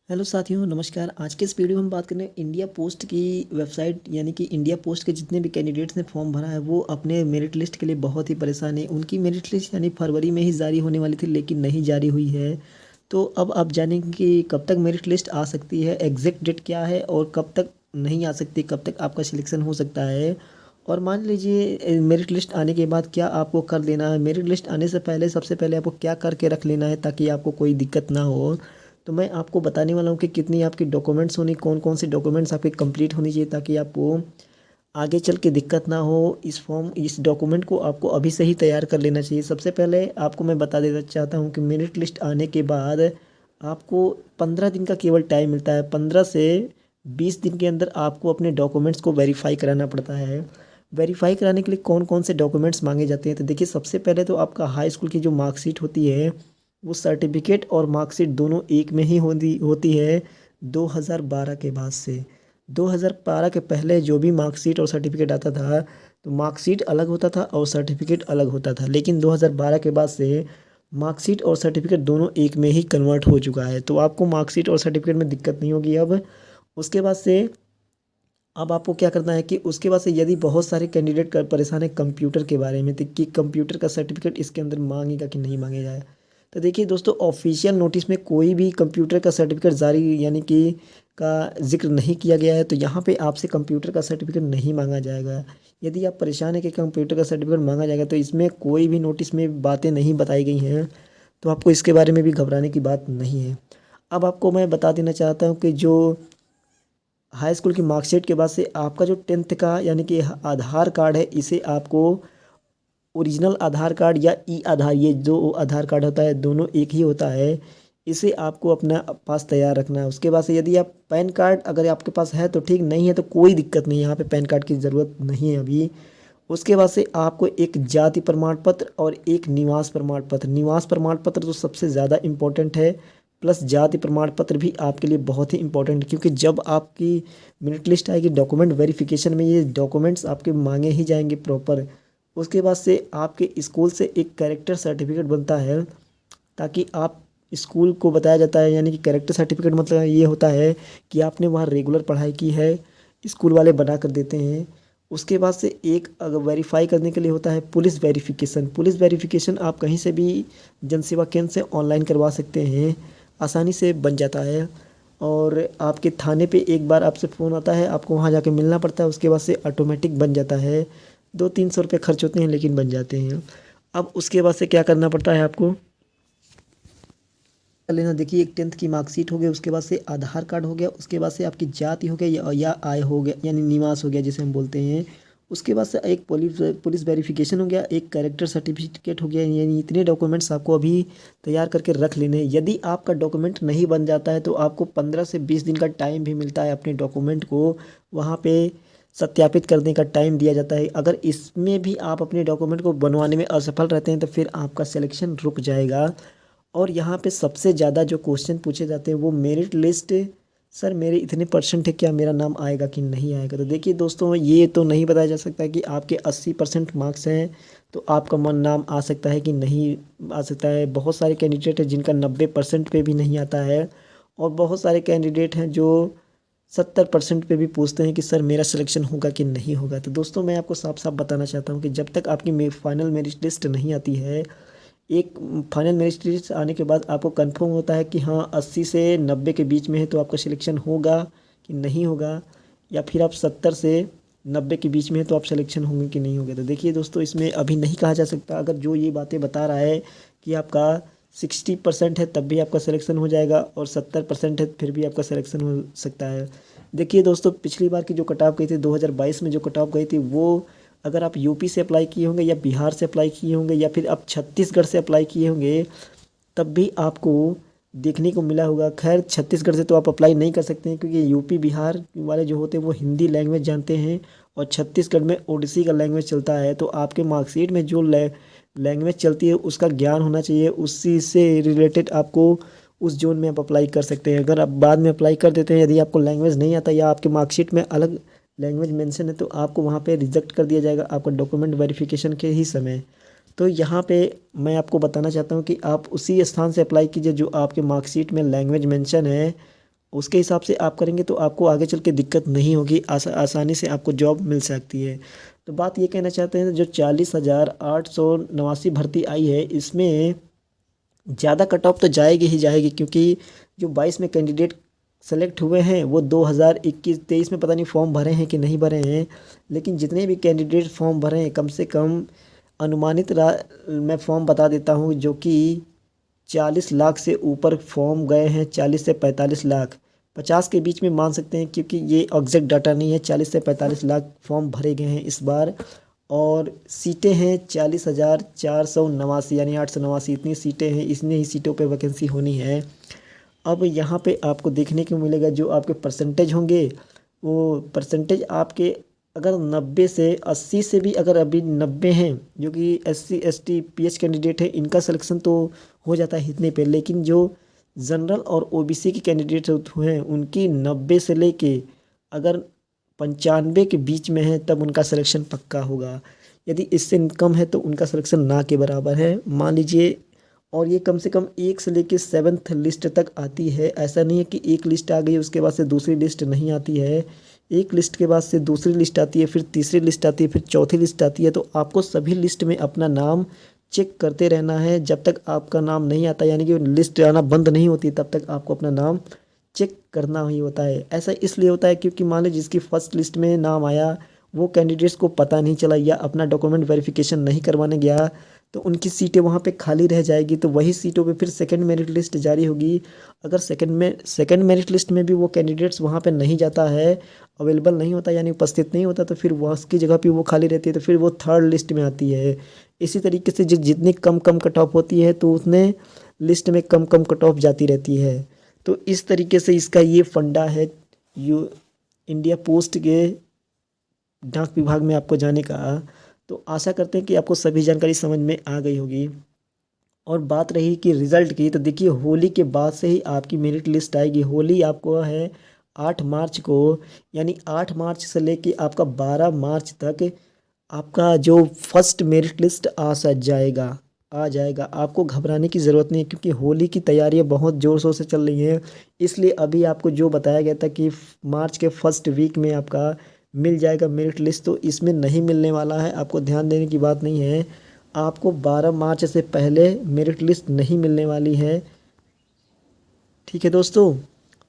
Hello साथियों, नमस्कार। आज के इस वीडियो में हम बात करें इंडिया पोस्ट की वेबसाइट, यानी कि इंडिया पोस्ट के जितने भी कैंडिडेट्स ने फॉर्म भरा है वो अपने मेरिट लिस्ट के लिए बहुत ही परेशान है। उनकी मेरिट लिस्ट यानी फरवरी में ही जारी होने वाली थी, लेकिन नहीं जारी हुई है। तो अब आप जानेंगे कि कब तक मेरिट लिस्ट आ सकती है, एग्जैक्ट डेट क्या है और कब तक नहीं आ सकती, कब तक आपका सिलेक्शन हो सकता है। और मान लीजिए मेरिट लिस्ट आने के बाद क्या आपको कर लेना है। मेरिट लिस्ट आने से पहले सबसे पहले आपको क्या करके रख लेना है ताकि आपको कोई दिक्कत ना हो। तो मैं आपको बताने वाला हूँ कि कितनी आपकी डॉक्यूमेंट्स होनी, कौन कौन से डॉक्यूमेंट्स आपके कंप्लीट होनी चाहिए ताकि आपको आगे चल के दिक्कत ना हो। इस डॉक्यूमेंट को आपको अभी से ही तैयार कर लेना चाहिए। सबसे पहले आपको मैं बता देना चाहता हूँ कि मेरिट लिस्ट आने के बाद आपको 15 दिन का केवल टाइम मिलता है। 15 से 20 दिन के अंदर आपको अपने डॉक्यूमेंट्स को वेरीफाई कराना पड़ता है। वेरीफाई कराने के लिए कौन कौन से डॉक्यूमेंट्स मांगे जाते हैं, तो देखिए सबसे पहले तो आपका हाई स्कूल की जो मार्कशीट होती है वो सर्टिफिकेट और मार्कशीट दोनों एक में ही होती होती है 2012 के बाद से। 2012 के पहले जो भी मार्कशीट और सर्टिफिकेट आता था तो मार्कशीट अलग होता था और सर्टिफिकेट अलग होता था, लेकिन 2012 के बाद से मार्कशीट और सर्टिफिकेट दोनों एक में ही कन्वर्ट हो चुका है। तो आपको मार्कशीट और सर्टिफिकेट में दिक्कत नहीं होगी अब। उसके बाद से अब आपको क्या करना है कि उसके बाद से यदि बहुत सारे कैंडिडेट परेशान है कंप्यूटर के बारे में, तो कि कंप्यूटर का सर्टिफिकेट इसके अंदर मांगेगा कि नहीं मांगेगा। तो देखिए दोस्तों, ऑफिशियल नोटिस में कोई भी कंप्यूटर का सर्टिफिकेट जारी यानी कि का जिक्र नहीं किया गया है, तो यहाँ पे आपसे कंप्यूटर का सर्टिफिकेट नहीं मांगा जाएगा। यदि आप परेशान है कि कंप्यूटर का सर्टिफिकेट मांगा जाएगा तो इसमें कोई भी नोटिस में बातें नहीं बताई गई हैं, तो आपको इसके बारे में भी घबराने की बात नहीं है। अब आपको मैं बता देना चाहता हूँ कि जो हाई स्कूल की मार्कशीट के बाद से आपका जो 10th का यानी कि आधार कार्ड है, इसे आपको ओरिजिनल आधार कार्ड या ई आधार, ये जो आधार कार्ड होता है दोनों एक ही होता है, इसे आपको अपना पास तैयार रखना है। उसके बाद से यदि आप पैन कार्ड अगर आपके पास है तो ठीक, नहीं है तो कोई दिक्कत नहीं है, यहाँ पे पैन कार्ड की ज़रूरत नहीं है अभी। उसके बाद से आपको एक जाति प्रमाण पत्र और एक निवास प्रमाण पत्र, निवास प्रमाण पत्र तो सबसे ज़्यादा इम्पोर्टेंट है, प्लस जाति प्रमाण पत्र भी आपके लिए बहुत ही इंपॉर्टेंट है, क्योंकि जब आपकी मेरिट लिस्ट आएगी डॉक्यूमेंट वेरिफिकेशन में ये डॉक्यूमेंट्स आपके मांगे ही जाएंगे प्रॉपर। उसके बाद से आपके स्कूल से एक कैरेक्टर सर्टिफिकेट बनता है ताकि आप स्कूल को बताया जाता है, यानी कि कैरेक्टर सर्टिफिकेट मतलब ये होता है कि आपने वहाँ रेगुलर पढ़ाई की है, स्कूल वाले बना कर देते हैं। उसके बाद से एक अगर वेरीफाई करने के लिए होता है पुलिस वेरिफिकेशन। पुलिस वेरिफिकेशन आप कहीं से भी जनसेवा केंद्र से ऑनलाइन करवा सकते हैं, आसानी से बन जाता है। और आपके थाने पे एक बार आपसे फ़ोन आता है, आपको वहाँ जाके मिलना पड़ता है, उसके बाद से ऑटोमेटिक बन जाता है। 200-300 रुपये खर्च होते हैं लेकिन बन जाते हैं। अब उसके बाद से क्या करना पड़ता है आपको कर लेना, देखिए एक 10th की मार्कशीट हो गई, उसके बाद से आधार कार्ड हो गया, उसके बाद से आपकी जाति हो गया या आय हो गया यानी निवास हो गया जिसे हम बोलते हैं। उसके बाद से एक पुलिस वेरिफिकेशन हो गया, एक कैरेक्टर सर्टिफिकेट हो गया, यानी इतने डॉक्यूमेंट्स आपको अभी तैयार करके रख लेने हैं। यदि आपका डॉक्यूमेंट नहीं बन जाता है तो आपको 15 से 20 दिन का टाइम भी मिलता है अपने डॉक्यूमेंट को वहाँ पे सत्यापित करने का टाइम दिया जाता है। अगर इसमें भी आप अपने डॉक्यूमेंट को बनवाने में असफल रहते हैं तो फिर आपका सिलेक्शन रुक जाएगा। और यहाँ पे सबसे ज़्यादा जो क्वेश्चन पूछे जाते हैं वो मेरिट लिस्ट, सर मेरे इतने परसेंट है, क्या मेरा नाम आएगा कि नहीं आएगा। तो देखिए दोस्तों, ये तो नहीं बताया जा सकता कि आपके 80% मार्क्स हैं तो आपका मन नाम आ सकता है कि नहीं आ सकता है। बहुत सारे कैंडिडेट हैं जिनका 90% पे भी नहीं आता है, और बहुत सारे कैंडिडेट हैं जो 70% पे भी पूछते हैं कि सर मेरा सिलेक्शन होगा कि नहीं होगा। तो दोस्तों, मैं आपको साफ साफ बताना चाहता हूँ कि जब तक आपकी फाइनल मेरिट लिस्ट नहीं आती है, एक फाइनल मेरिट लिस्ट आने के बाद आपको कंफर्म होता है कि हाँ 80 से 90 के बीच में है तो आपका सिलेक्शन होगा कि नहीं होगा, या फिर आप 70 से 90 के बीच में है तो आप सिलेक्शन होंगे कि नहीं होंगे। तो देखिए दोस्तों, इसमें अभी नहीं कहा जा सकता। अगर जो ये बातें बता रहा है कि आपका 60% है तब भी आपका सिलेक्शन हो जाएगा और 70% है फिर भी आपका सिलेक्शन हो सकता है। देखिए दोस्तों, पिछली बार की जो कट ऑफ गई थी 2022 में, जो कट ऑफ गई थी वो अगर आप यूपी से अप्लाई किए होंगे या बिहार से अप्लाई किए होंगे या फिर आप छत्तीसगढ़ से अप्लाई किए होंगे तब भी आपको देखने को मिला होगा। खैर छत्तीसगढ़ से तो आप अप्लाई नहीं कर सकते हैं क्योंकि यूपी बिहार वाले जो होते हैं वो हिंदी लैंग्वेज जानते हैं और छत्तीसगढ़ में ओडिसी का लैंग्वेज चलता है। तो आपके मार्कशीट में जो लैंग्वेज चलती है उसका ज्ञान होना चाहिए, उसी से रिलेटेड आपको उस जोन में आप अप्लाई कर सकते हैं। अगर आप बाद में अप्लाई कर देते हैं, यदि आपको लैंग्वेज नहीं आता या आपके मार्कशीट में अलग लैंग्वेज मेंशन है तो आपको वहाँ पे रिजेक्ट कर दिया जाएगा आपका डॉक्यूमेंट वेरिफिकेशन के ही समय। तो यहाँ पे मैं आपको बताना चाहता हूँ कि आप उसी स्थान से अप्लाई कीजिए जो आपके मार्कशीट में लैंग्वेज मेंशन है, उसके हिसाब से आप करेंगे तो आपको आगे चल के दिक्कत नहीं होगी, आसानी से आपको जॉब मिल सकती है। तो बात ये कहना चाहते हैं, जो 40,889 भर्ती आई है, इसमें ज़्यादा कट ऑफ तो जाएगी ही जाएगी, क्योंकि जो 22 में कैंडिडेट सेलेक्ट हुए हैं वो 2021-23 में पता नहीं फॉर्म भरे हैं कि नहीं भरे हैं, लेकिन जितने भी कैंडिडेट फॉर्म भरे हैं कम से कम अनुमानित मैं फॉर्म बता देता हूँ, जो कि 40 लाख से ऊपर फॉर्म गए हैं। 40 से 45 लाख, 50 के बीच में मान सकते हैं, क्योंकि ये एग्जैक्ट डाटा नहीं है। 40 से 45 लाख फॉर्म भरे गए हैं इस बार, और सीटें हैं 40,489 यानी 889, इतनी सीटें हैं। इतनी ही सीटों पे वैकेंसी होनी है। अब यहाँ पे आपको देखने को मिलेगा जो आपके परसेंटेज होंगे, वो परसेंटेज आपके अगर 90 से 80 से भी, अगर अभी 90 हैं जो कि SC ST PH कैंडिडेट है, इनका सिलेक्शन तो हो जाता है इतने पे, लेकिन जो जनरल और OBC के कैंडिडेट हुए हैं उनकी 90 से लेके अगर 95 के बीच में है तब उनका सिलेक्शन पक्का होगा। यदि इससे कम है तो उनका सिलेक्शन ना के बराबर है, मान लीजिए। और ये कम से कम 1 से लेके 7th लिस्ट तक आती है। ऐसा नहीं है कि एक लिस्ट आ गई उसके बाद से दूसरी लिस्ट नहीं आती है। एक लिस्ट के बाद से दूसरी लिस्ट आती है, फिर तीसरी लिस्ट आती है, फिर चौथी लिस्ट आती है। तो आपको सभी लिस्ट में अपना नाम चेक करते रहना है। जब तक आपका नाम नहीं आता, यानी कि लिस्ट आना बंद नहीं होती, तब तक आपको अपना नाम चेक करना ही होता है। ऐसा इसलिए होता है क्योंकि मान लीजिए जिसकी फर्स्ट लिस्ट में नाम आया, वो कैंडिडेट्स को पता नहीं चला या अपना डॉक्यूमेंट वेरिफिकेशन नहीं करवाने गया, तो उनकी सीटें वहाँ पे खाली रह जाएगी। तो वही सीटों पे फिर सेकंड मेरिट लिस्ट जारी होगी। अगर सेकंड मेरिट लिस्ट में भी वो कैंडिडेट्स वहाँ पे नहीं जाता है, अवेलेबल नहीं होता यानी उपस्थित नहीं होता, तो फिर वह उसकी जगह पे वो खाली रहती है, तो फिर वो थर्ड लिस्ट में आती है। इसी तरीके से जितनी कम कम कट ऑफ होती है तो उतने लिस्ट में कम कम कट ऑफ जाती रहती है। तो इस तरीके से इसका ये फंडा है इंडिया पोस्ट के डाक विभाग में आपको जाने का। तो आशा करते हैं कि आपको सभी जानकारी समझ में आ गई होगी। और बात रही कि रिज़ल्ट की, तो देखिए होली के बाद से ही आपकी मेरिट लिस्ट आएगी। होली आपको है 8 मार्च को, यानी 8 मार्च से लेके आपका 12 मार्च तक आपका जो फर्स्ट मेरिट लिस्ट आ जाएगा। आपको घबराने की ज़रूरत नहीं है, क्योंकि होली की तैयारियां बहुत ज़ोर शोर से चल रही हैं। इसलिए अभी आपको जो बताया गया था कि मार्च के फर्स्ट वीक में आपका मिल जाएगा मेरिट लिस्ट, तो इसमें नहीं मिलने वाला है। आपको ध्यान देने की बात नहीं है, आपको 12 मार्च से पहले मेरिट लिस्ट नहीं मिलने वाली है। ठीक है दोस्तों,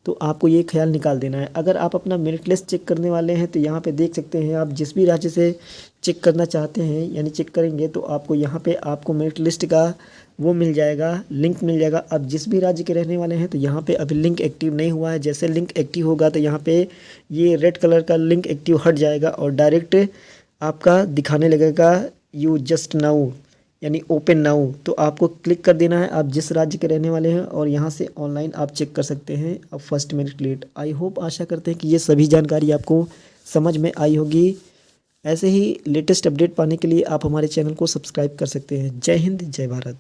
तो आपको ये ख्याल निकाल देना है। अगर आप अपना मेरिट लिस्ट चेक करने वाले हैं तो यहाँ पे देख सकते हैं, आप जिस भी राज्य से चेक करना चाहते हैं यानी चेक करेंगे, तो आपको यहाँ पे आपको मेरिट लिस्ट का वो मिल जाएगा, लिंक मिल जाएगा। अब जिस भी राज्य के रहने वाले हैं तो यहाँ पे अभी लिंक एक्टिव नहीं हुआ है। जैसे लिंक एक्टिव होगा तो यहाँ पे ये रेड कलर का लिंक एक्टिव हट जाएगा और डायरेक्ट आपका दिखाने लगेगा यू जस्ट नाउ, यानी ओपन नाउ। तो आपको क्लिक कर देना है, आप जिस राज्य के रहने वाले हैं, और यहाँ से ऑनलाइन आप चेक कर सकते हैं अब first merit list. I hope, आशा करते हैं कि ये सभी जानकारी आपको समझ में आई होगी। ऐसे ही लेटेस्ट अपडेट पाने के लिए आप हमारे चैनल को सब्सक्राइब कर सकते हैं। जय हिंद, जय भारत।